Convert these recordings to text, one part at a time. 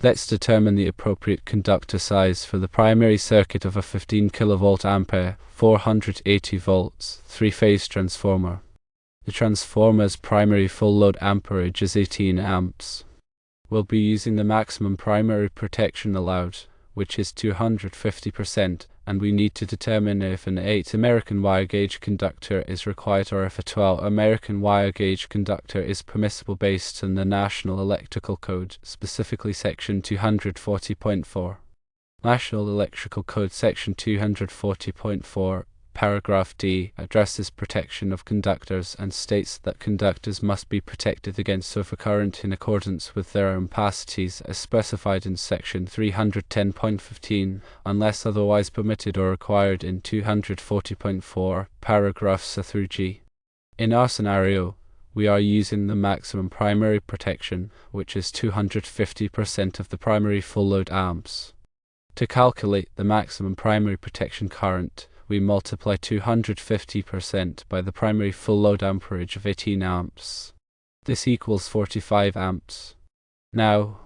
Let's determine the appropriate conductor size for the primary circuit of a 15 kV ampere, 480 volts, three-phase transformer. The transformer's primary full load amperage is 18 amps. We'll be using the maximum primary protection allowed, which is 250%, and we need to determine if an 8 American wire gauge conductor is required or if a 12 American wire gauge conductor is permissible based on the National Electrical Code, specifically Section 240.4. National Electrical Code Section 240.4, Paragraph D, addresses protection of conductors and states that conductors must be protected against overcurrent in accordance with their ampacities as specified in Section 310.15, unless otherwise permitted or required in 240.4, paragraphs A through G. In our scenario, we are using the maximum primary protection, which is 250% of the primary full load amps. To calculate the maximum primary protection current, we multiply 250% by the primary full load amperage of 18 amps. This equals 45 amps. Now,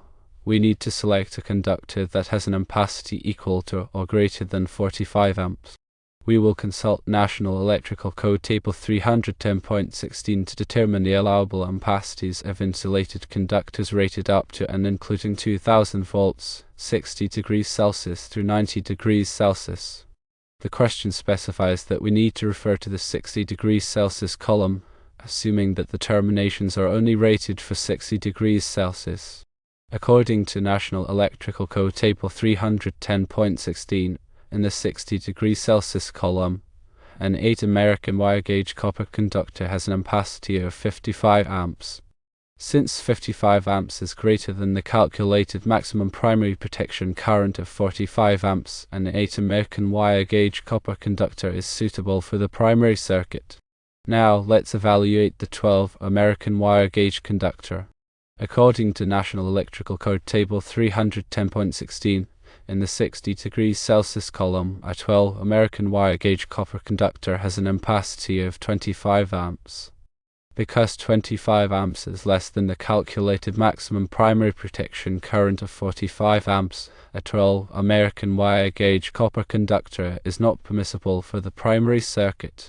we need to select a conductor that has an ampacity equal to or greater than 45 amps. We will consult National Electrical Code Table 310.16 to determine the allowable ampacities of insulated conductors rated up to and including 2000 volts, 60 degrees Celsius through 90 degrees Celsius. The question specifies that we need to refer to the 60 degrees Celsius column, assuming that the terminations are only rated for 60 degrees Celsius. According to National Electrical Code Table 310.16, in the 60 degrees Celsius column, an 8 American wire gauge copper conductor has an ampacity of 55 amps. Since 55 amps is greater than the calculated maximum primary protection current of 45 amps, an 8 American wire gauge copper conductor is suitable for the primary circuit. Now let's evaluate the 12 American wire gauge conductor. According to National Electrical Code Table 310.16, in the 60 degrees Celsius column, a 12 American wire gauge copper conductor has an ampacity of 25 amps. Because 25 amps is less than the calculated maximum primary protection current of 45 amps, a 12 American wire gauge copper conductor is not permissible for the primary circuit.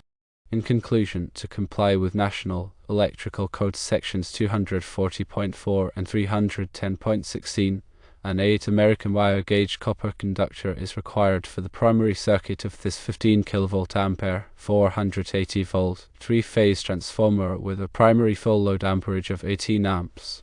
In conclusion, to comply with National Electrical Code Sections 240.4 and 310.16, an 8 American wire gauge copper conductor is required for the primary circuit of this 15 kV ampere, 480 volt, three-phase transformer with a primary full load amperage of 18 amps.